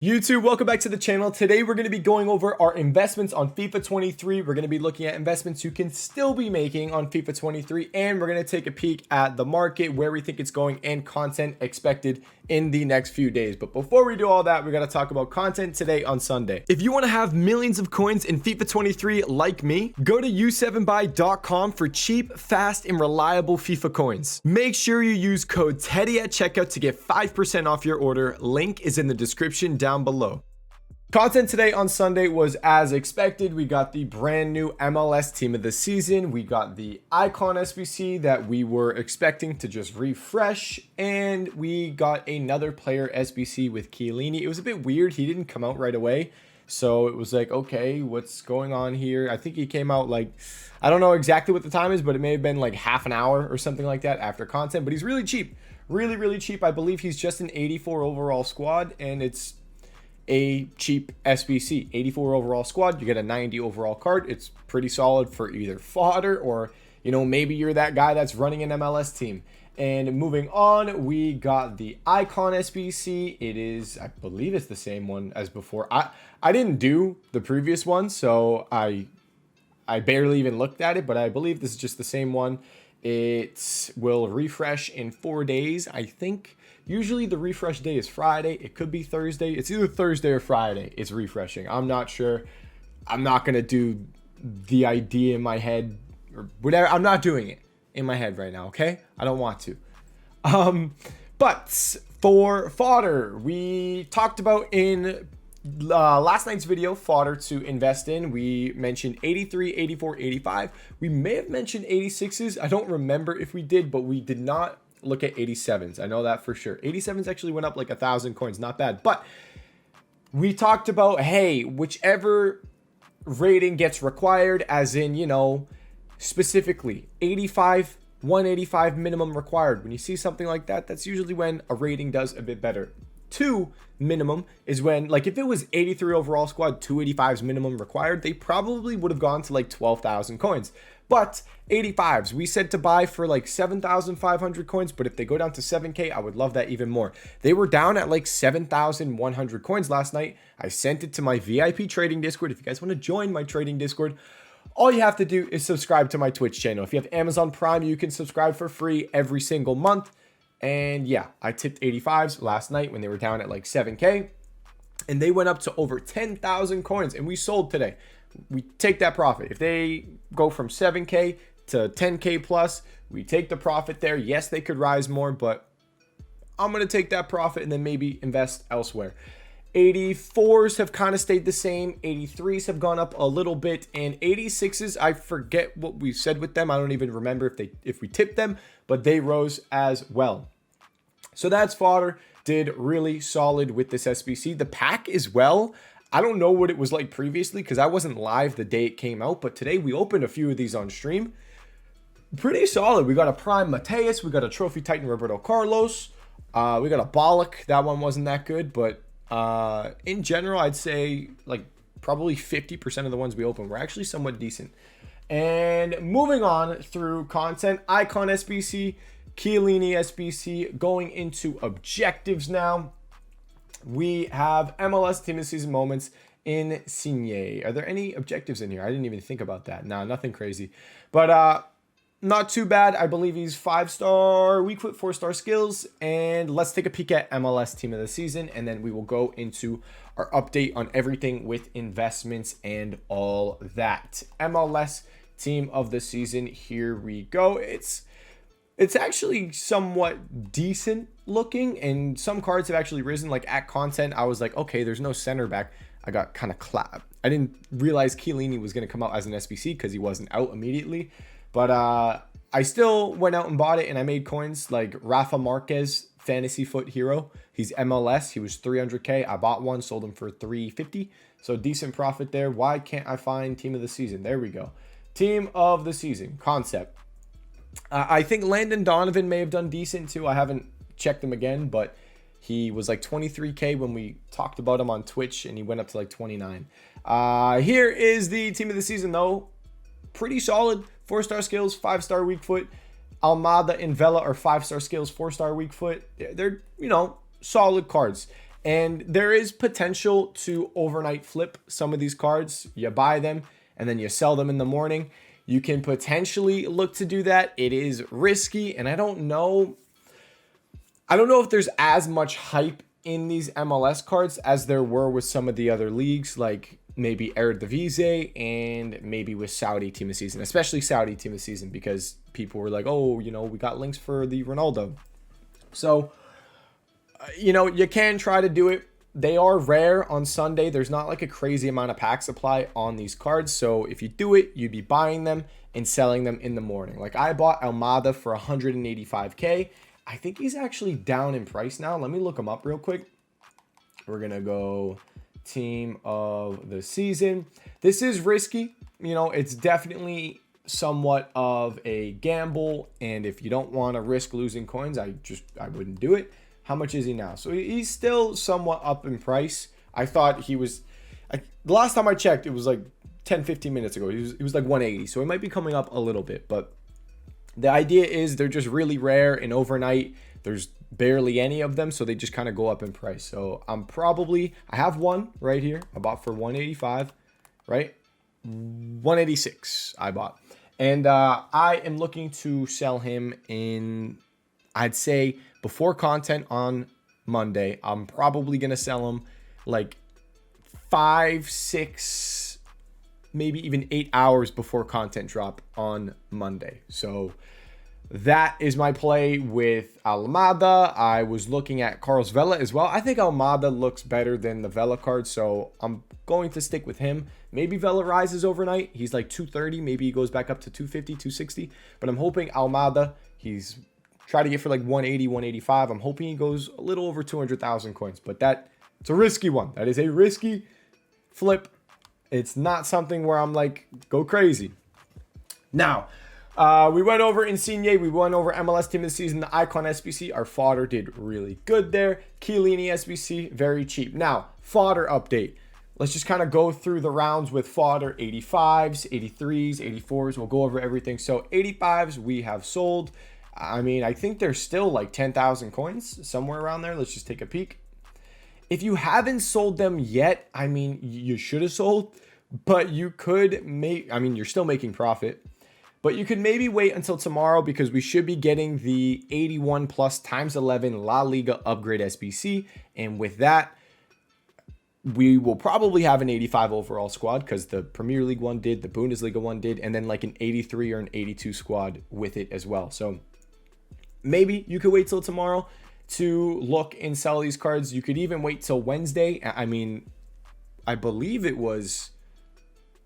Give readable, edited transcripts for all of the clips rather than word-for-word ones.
YouTube, welcome back to the channel. Today we're going to be going over our investments on FIFA 23. We're going to be looking at investments you can still be making on FIFA 23, and we're going to take a peek at the market, where we think it's going, and content expected in the next few days. But before we do all that, we got to talk about content today on Sunday. If you want to have millions of coins in FIFA 23 like me, go to u7buy.com for cheap, fast, and reliable FIFA coins. Make sure you use code TEDDY at checkout to get 5% off your order. Link is in the description down below. Content today on Sunday was as expected. We got the brand new MLS team of the season. We got the icon SBC that we were expecting to just refresh, and we got another player SBC with Chiellini. It was a bit weird. He didn't come out right away, so it was like, okay, what's going on here? I think he came out like, I don't know exactly what the time is, but it may have been like half an hour or something like that after content. But he's really cheap, really cheap. I believe he's just an 84 overall squad, and it's a cheap SBC. 84 overall squad, you get a 90 overall card. It's pretty solid for either fodder or, you know, maybe you're that guy that's running an MLS team. And moving on, we got the icon SBC. It is, I believe it's the same one as before. I didn't do the previous one, so I barely even looked at it, but I believe this is just the same one. It will refresh in 4 days, I think. Usually the refresh day is Friday. It could be Thursday. It's either Thursday or Friday. It's refreshing. I'm not sure. I'm not going to do the idea in my head or whatever. I'm not doing it in my head right now, okay? I don't want to. But for fodder, we talked about in last night's video, fodder to invest in. We mentioned 83, 84, 85. We may have mentioned 86s. I don't remember if we did, but we did not look at 87s. I know that for sure. 87s actually went up like 1,000 coins. Not bad. But we talked about, hey, whichever rating gets required, as in, you know, specifically 85, 185 minimum required. When you see something like that, that's usually when a rating does a bit better. 2 minimum is when, like, if it was 83 overall squad, 285s minimum required, they probably would have gone to like 12,000 coins. But 85s, we said to buy for like 7,500 coins, but if they go down to 7K, I would love that even more. They were down at like 7,100 coins last night. I sent it to my VIP trading Discord. If you guys want to join my trading Discord, all you have to do is subscribe to my Twitch channel. If you have Amazon Prime, you can subscribe for free every single month. And yeah, I tipped 85s last night when they were down at like 7K, and they went up to over 10,000 coins, and we sold today. We take that profit. If they go from 7K to 10K plus, we take the profit there. Yes, they could rise more, but I'm going to take that profit and then maybe invest elsewhere. 84s have kind of stayed the same. 83s have gone up a little bit, and 86s, I forget what we said with them. I don't even remember if we tipped them, but they rose as well. So that's fodder. Did really solid with this SBC. The pack as well. I don't know what it was like previously because I wasn't live the day it came out, but today we opened a few of these on stream. Pretty solid. We got a Prime Mateus. We got a Trophy Titan Roberto Carlos. We got a Bollock. That one wasn't that good, but in general, I'd say like probably 50% of the ones we opened were actually somewhat decent. And moving on through content, icon SBC, Chiellini SBC, going into objectives now. We have MLS Team of the Season moments in Insigne. Are there any objectives in here? I didn't even think about that. No, nothing crazy. But not too bad. I believe he's 5-star weak foot, 4-star skills. And let's take a peek at MLS Team of the Season, and then we will go into our update on everything with investments and all that. MLS Team of the Season, here we go. It's actually somewhat decent looking, and some cards have actually risen. Like at content, I was like, okay, there's no center back. I got kind of clapped. I didn't realize Chiellini was going to come out as an SBC because he wasn't out immediately. But I still went out and bought it, and I made coins like Rafa Marquez, Fantasy Foot Hero. He's MLS. He was 300K. I bought one, sold him for 350. So decent profit there. Why can't I find Team of the Season? There we go. Team of the Season concept. I think Landon Donovan may have done decent too. I haven't checked him again, but he was like 23K when we talked about him on Twitch, and he went up to like 29. Here is the Team of the Season though. Pretty solid. 4-star skills, 5-star weak foot. Almada and Vela are 5-star skills, 4-star weak foot. They're, you know, solid cards. And there is potential to overnight flip some of these cards. You buy them and then you sell them in the morning. You can potentially look to do that. It is risky, and I don't know if there's as much hype in these MLS cards as there were with some of the other leagues, like maybe Eredivisie and maybe with Saudi Team of the Season, especially Saudi Team of the Season, because people were like, oh, we got links for the Ronaldo. So, you can try to do it. They are rare on Sunday. There's not like a crazy amount of pack supply on these cards. So if you do it, you'd be buying them and selling them in the morning. Like I bought Almada for 185K. I think he's actually down in price now. Let me look him up real quick. We're going to go Team of the Season. This is risky. It's definitely somewhat of a gamble. And if you don't want to risk losing coins, I wouldn't do it. How much is he now? So he's still somewhat up in price. I thought he was, the last time I checked, it was like 10, 15 minutes ago. He was like 180. So it might be coming up a little bit. But the idea is they're just really rare, and overnight there's barely any of them. So they just kind of go up in price. So I have one right here. I bought for 185, right? 186 I bought. And I am looking to sell him in, I'd say, before content on Monday. I'm probably going to sell him like 5, 6, maybe even 8 hours before content drop on Monday. So that is my play with Almada. I was looking at Carlos Vela as well. I think Almada looks better than the Vela card, so I'm going to stick with him. Maybe Vela rises overnight. He's like 230. Maybe he goes back up to 250, 260. But I'm hoping Almada, he's try to get for like 180, 185. I'm hoping he goes a little over 200,000 coins, but it's a risky one. That is a risky flip. It's not something where I'm like, go crazy. Now, we went over Insigne. We went over MLS Team of the Season, the Icon SBC. Our fodder did really good there. Chiellini SBC, very cheap. Now, fodder update. Let's just kind of go through the rounds with fodder. 85s, 83s, 84s. We'll go over everything. So 85s we have sold. I mean, I think there's still like 10,000 coins somewhere around there. Let's just take a peek. If you haven't sold them yet, I mean, you should have sold, but you could you're still making profit, but you could maybe wait until tomorrow, because we should be getting the 81 plus times 11 La Liga upgrade SBC. And with that, we will probably have an 85 overall squad, because the Premier League one did, the Bundesliga one did, and then like an 83 or an 82 squad with it as well. So maybe you could wait till tomorrow to look and sell these cards. You could even wait till Wednesday. I mean, I believe it was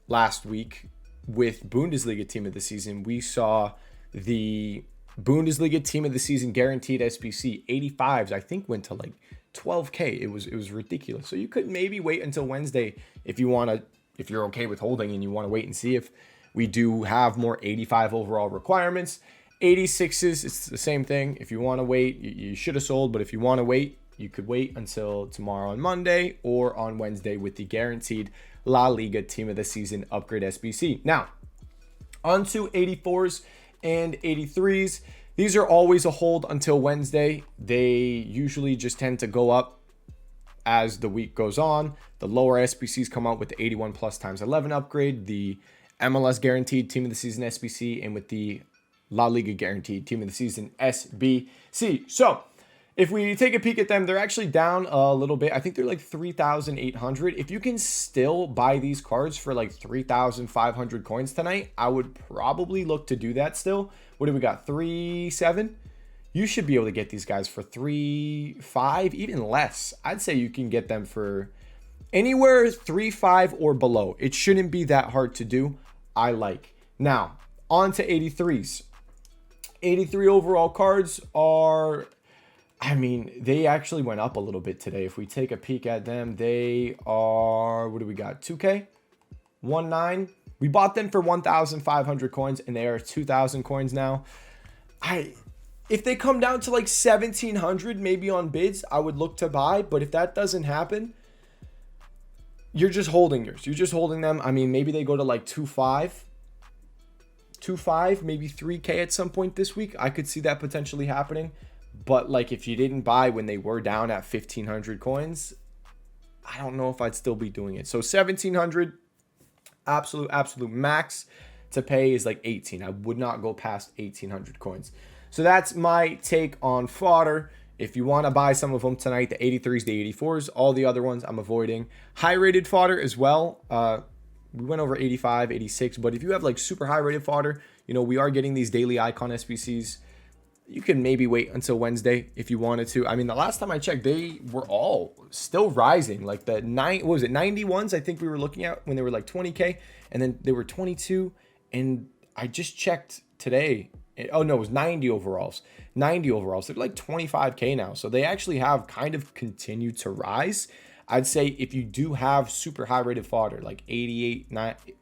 last week with Bundesliga Team of the Season, we saw the Bundesliga Team of the Season guaranteed SBC 85s, I think, went to like 12K. It was ridiculous. So you could maybe wait until Wednesday if you're okay with holding and you want to wait and see if we do have more 85 overall requirements. 86s, it's the same thing. If you want to wait, you should have sold, but if you want to wait, you could wait until tomorrow on Monday or on Wednesday with the guaranteed La Liga Team of the Season upgrade SBC. Now, on to 84s and 83s. These are always a hold until Wednesday. They usually just tend to go up as the week goes on. The lower SBCs come out with the 81 plus times 11 upgrade, the MLS guaranteed Team of the Season SBC, and with the La Liga guaranteed Team of the Season SBC. So if we take a peek at them, they're actually down a little bit. I think they're like 3,800. If you can still buy these cards for like 3,500 coins tonight, I would probably look to do that still. What do we got? 3.7? You should be able to get these guys for 3.5, even less. I'd say you can get them for anywhere 3.5 or below. It shouldn't be that hard to do. I like. Now, on to 83s. 83 overall cards are, I mean, they actually went up a little bit today. If we take a peek at them, they are, what do we got? 2K? 1.9. We bought them for 1,500 coins, and they are 2,000 coins now. If they come down to like 1,700, maybe on bids, I would look to buy. But if that doesn't happen, you're just holding yours. You're just holding them. I mean, maybe they go to like 2.5, maybe 3K at some point this week. I could see that potentially happening. But like if you didn't buy when they were down at 1,500 coins, I don't know if I'd still be doing it. So 1,700, absolute max to pay is like 18. I would not go past 1,800 coins. So that's my take on fodder. If you want to buy some of them tonight, the 83s, the 84s, all the other ones I'm avoiding. High rated fodder as well. We went over 85, 86, but if you have like super high rated fodder, you know, we are getting these daily icon SBCs. You can maybe wait until Wednesday if you wanted to. I mean, the last time I checked, they were all still rising. Like the 91s, I think we were looking at when they were like 20K, and then they were 22. And I just checked today. Oh no, it was 90 overalls. 90 overalls. They're like 25K now. So they actually have kind of continued to rise. I'd say if you do have super high rated fodder, like 88, 90,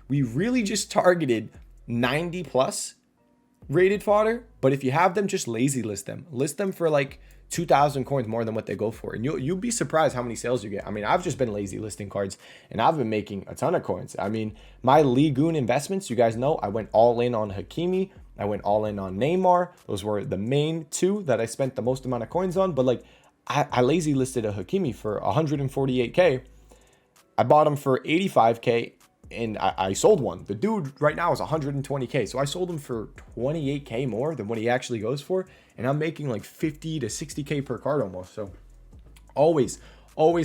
we really just targeted 90 plus rated fodder. But if you have them, just lazy list them. List them for like 2,000 coins more than what they go for, and you'll be surprised how many sales you get. I mean, I've just been lazy listing cards, and I've been making a ton of coins. I mean, my Ligue investments, you guys know, I went all in on Hakimi. I went all in on Neymar. Those were the main two that I spent the most amount of coins on. But like, I lazy listed a Hakimi for 148K. I bought him for 85K, and I sold one. The dude right now is 120K. So I sold him for 28K more than what he actually goes for. And I'm making like 50 to 60K per card almost. So always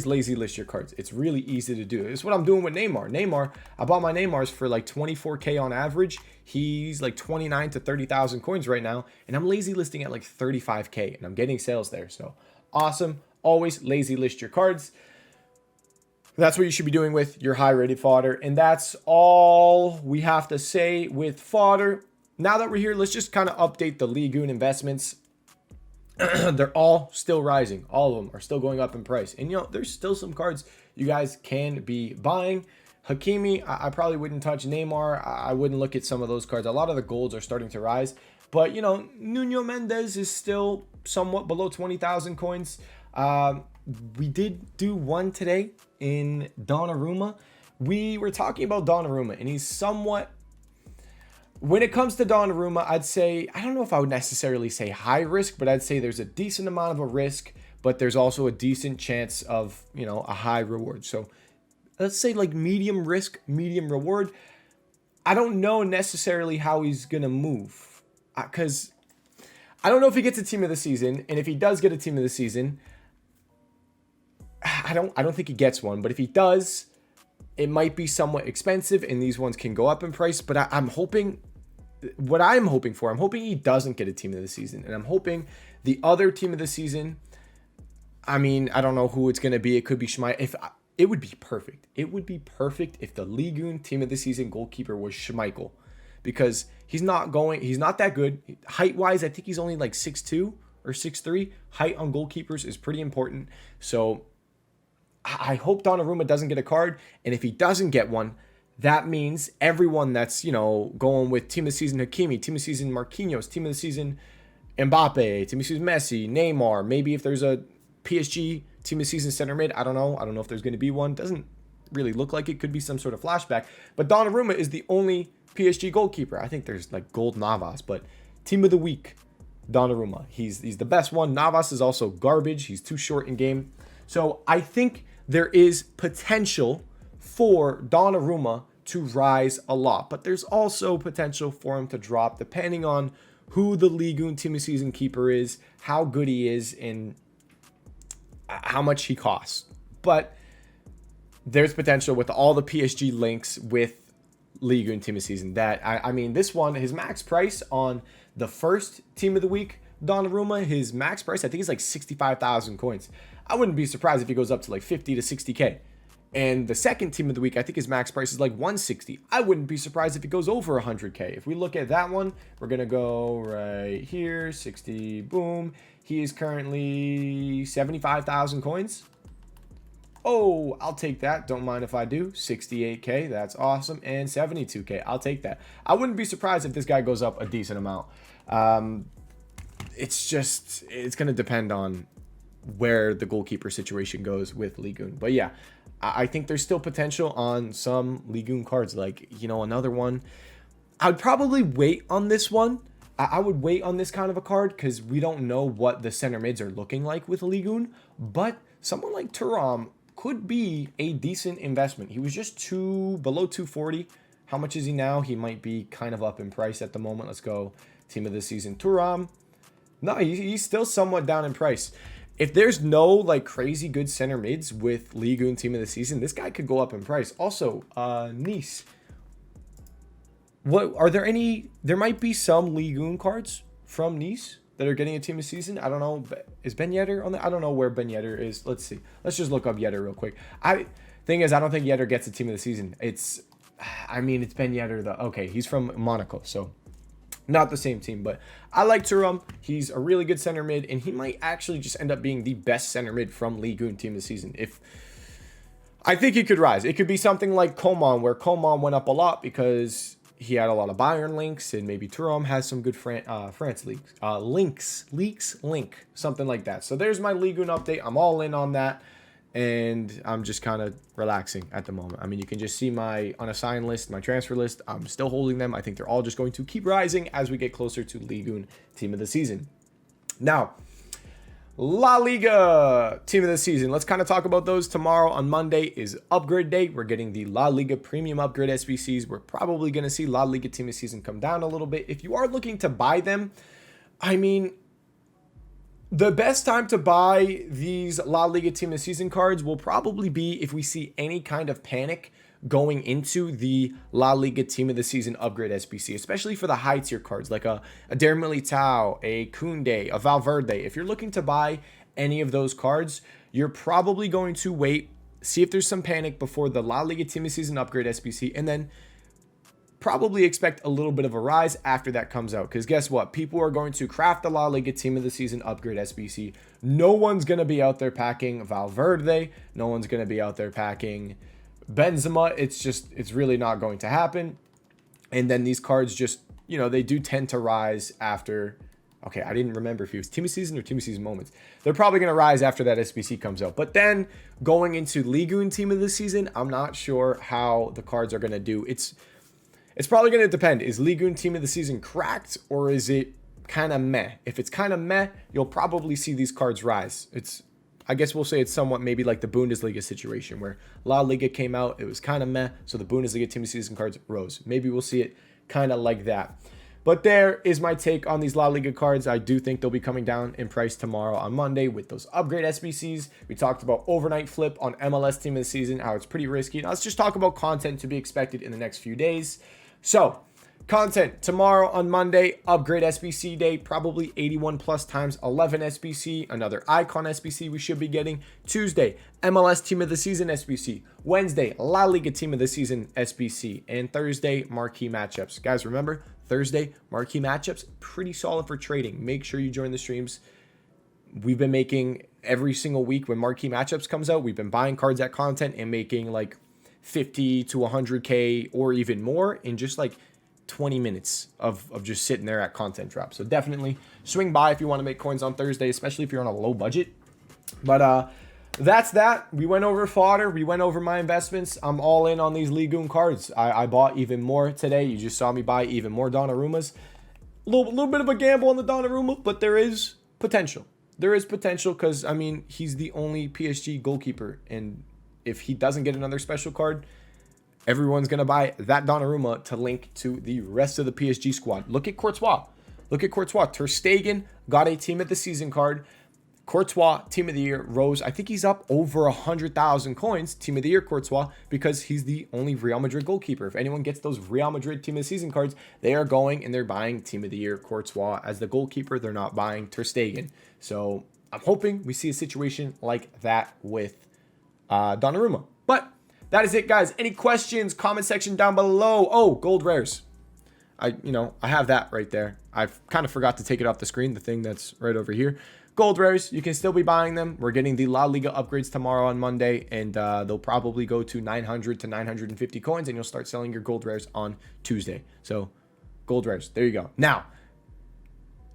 lazy list your cards. It's really easy to do. It's what I'm doing with Neymar. I bought my Neymars for like 24K on average. He's like 29 to 30,000 coins right now. And I'm lazy listing at like 35K. And I'm getting sales there. So awesome. Always lazy list your cards. That's what you should be doing with your high rated fodder. And that's all we have to say with fodder. Now that we're here, let's just kind of update the Ligue investments. They're all still rising. All of them are still going up in price. And, you know, there's still some cards you guys can be buying. Hakimi, I probably wouldn't touch. Neymar, I wouldn't look at some of those cards. A lot of the golds are starting to rise. But, you know, Nuno Mendes is still somewhat below 20,000 coins. We did do one today in Donnarumma. We were talking about Donnarumma, and he's somewhat... When it comes to Donnarumma, I'd say, I don't know if I would necessarily say high risk, but I'd say there's a decent amount of a risk, but there's also a decent chance of, you know, a high reward. So let's say like medium risk, medium reward. I don't know necessarily how he's going to move, because I don't know if he gets a team of the season. And if he does get a team of the season, I don't think he gets one, but if he does, it might be somewhat expensive, and these ones can go up in price. But I'm hoping, what I'm hoping for, I'm hoping he doesn't get a team of the season. And I'm hoping the other team of the season, I mean, I don't know who it's going to be. It could be Schmeichel. It would be perfect. It would be perfect if the Ligue team of the season goalkeeper was Schmeichel, because he's not that good. Height-wise, I think he's only like 6'2" or 6'3". Height on goalkeepers is pretty important. So I hope Donnarumma doesn't get a card, and if he doesn't get one, that means everyone that's, you know, going with team of the season Hakimi, team of the season Marquinhos, team of the season Mbappe, team of the season Messi, Neymar, maybe if there's a PSG team of the season center mid, I don't know if there's going to be one. Doesn't really look like it. Could be some sort of flashback, but Donnarumma is the only PSG goalkeeper. I think there's like Gold Navas, but team of the week, Donnarumma. He's the best one. Navas is also garbage. He's too short in game. So I think there is potential for Donnarumma to rise a lot, but there's also potential for him to drop depending on who the Ligue team of season keeper is, how good he is, and how much he costs. But there's potential with all the PSG links with Ligue team of season that, I mean, this one, his max price on the first team of the week, Donnarumma, his max price, I think is like 65,000 coins. I wouldn't be surprised if he goes up to like 50 to 60K. And the second team of the week, I think his max price is like 160. I wouldn't be surprised if it goes over 100K. If we look at that one, we're going to go right here, 60, boom. He is currently 75,000 coins. Oh, I'll take that. Don't mind if I do. 68K, that's awesome. And 72K, I'll take that. I wouldn't be surprised if this guy goes up a decent amount. It's going to depend on where the goalkeeper situation goes with Ligue. But yeah, I think there's still potential on some Ligue cards. Like, you know, another one, I'd probably wait on this one. I would wait on this kind of a card because we don't know what the center mids are looking like with Ligue. But someone like Thuram could be a decent investment. He was just below 240. How much is he now? He might be kind of up in price at the moment. Let's go team of the season. Thuram. No, he's still somewhat down in price. If there's no like crazy good center mids with Ligue team of the season, this guy could go up in price. Also, Nice. What are there any? There might be some Ligue cards from Nice that are getting a team of the season. I don't know. Is Ben Yedder on there? I don't know where Ben Yedder is. Let's see. Let's just look up Yedder real quick. Thing is, I don't think Yedder gets a team of the season. It's Ben Yedder though. Okay, he's from Monaco, so not the same team. But I like Thuram. He's a really good center mid, and he might actually just end up being the best center mid from Ligue team of the season. I think he could rise. It could be something like Coman, where Coman went up a lot because he had a lot of Bayern links, and maybe Thuram has some good France links, something like that. So there's my Ligue 1 update. I'm all in on that, and I'm just kind of relaxing at the moment. I mean, you can just see my unassigned list, my transfer list. I'm still holding them. I think they're all just going to keep rising as we get closer to Ligue 1 team of the season. Now, La Liga team of the season. Let's kind of talk about those. Tomorrow on Monday is upgrade day. We're getting the La Liga premium upgrade SBCs. We're probably going to see La Liga team of the season come down a little bit. If you are looking to buy them, I mean, the best time to buy these La Liga team of the season cards will probably be if we see any kind of panic going into the La Liga team of the season upgrade SBC, especially for the high tier cards like a Der Militao, a Koundé, a Valverde. If you're looking to buy any of those cards, you're probably going to wait, see if there's some panic before the La Liga team of the season upgrade SBC, and then probably expect a little bit of a rise after that comes out. Because guess what? People are going to craft the La Liga team of the season upgrade SBC. No one's going to be out there packing Valverde. No one's going to be out there packing Benzema. It's really not going to happen. And then these cards just, they do tend to rise after. Okay, I didn't remember if it was team of season or team of season moments. They're probably going to rise after that SBC comes out. But then going into Ligue 1 team of the season, I'm not sure how the cards are going to do. It's probably going to depend. Is Ligue 1 team of the season cracked, or is it kind of meh? If it's kind of meh, you'll probably see these cards rise. I guess we'll say it's somewhat maybe like the Bundesliga situation where La Liga came out, it was kind of meh, so the Bundesliga team of season cards rose. Maybe we'll see it kind of like that. But there is my take on these La Liga cards. I do think they'll be coming down in price tomorrow on Monday with those upgrade SBCs. We talked about overnight flip on MLS team of the season, how it's pretty risky. Now let's just talk about content to be expected in the next few days. So, content tomorrow on Monday, upgrade SBC day, probably 81 plus times 11 SBC, another icon SBC we should be getting. Tuesday, MLS team of the season SBC. Wednesday, La Liga team of the season SBC. And Thursday, marquee matchups. Guys, remember, Thursday, marquee matchups, pretty solid for trading. Make sure you join the streams. We've been making every single week when marquee matchups comes out, we've been buying cards at content and making like 50 to 100K or even more in just like 20 minutes of just sitting there at content drop. So definitely swing by if you want to make coins on Thursday, especially if you're on a low budget. But that's that. We went over fodder. We went over my investments. I'm all in on these Ligue 1 cards. I bought even more today. You just saw me buy even more Donnarummas. A little bit of a gamble on the Donnarumma, but there is potential. There is potential because, I mean, he's the only PSG goalkeeper. And if he doesn't get another special card, everyone's going to buy that Donnarumma to link to the rest of the PSG squad. Look at Courtois. Ter Stegen got a team of the season card. Courtois, team of the year, rose. I think he's up over 100,000 coins, team of the year Courtois, because he's the only Real Madrid goalkeeper. If anyone gets those Real Madrid team of the season cards, they are going and they're buying team of the year Courtois as the goalkeeper. They're not buying Ter Stegen. So I'm hoping we see a situation like that with Donnarumma. But that is it, guys. Any questions? Comment section down below. Oh, gold rares. I have that right there. I've kind of forgot to take it off the screen, the thing that's right over here. Gold rares, you can still be buying them. We're getting the La Liga upgrades tomorrow on Monday, and they'll probably go to 900 to 950 coins, and you'll start selling your gold rares on Tuesday. So, gold rares, there you go. Now,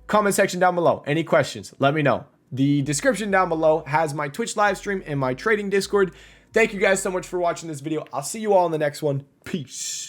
comment section down below. Any questions? Let me know. The description down below has my Twitch live stream and my trading Discord. Thank you guys so much for watching this video. I'll see you all in the next one. Peace.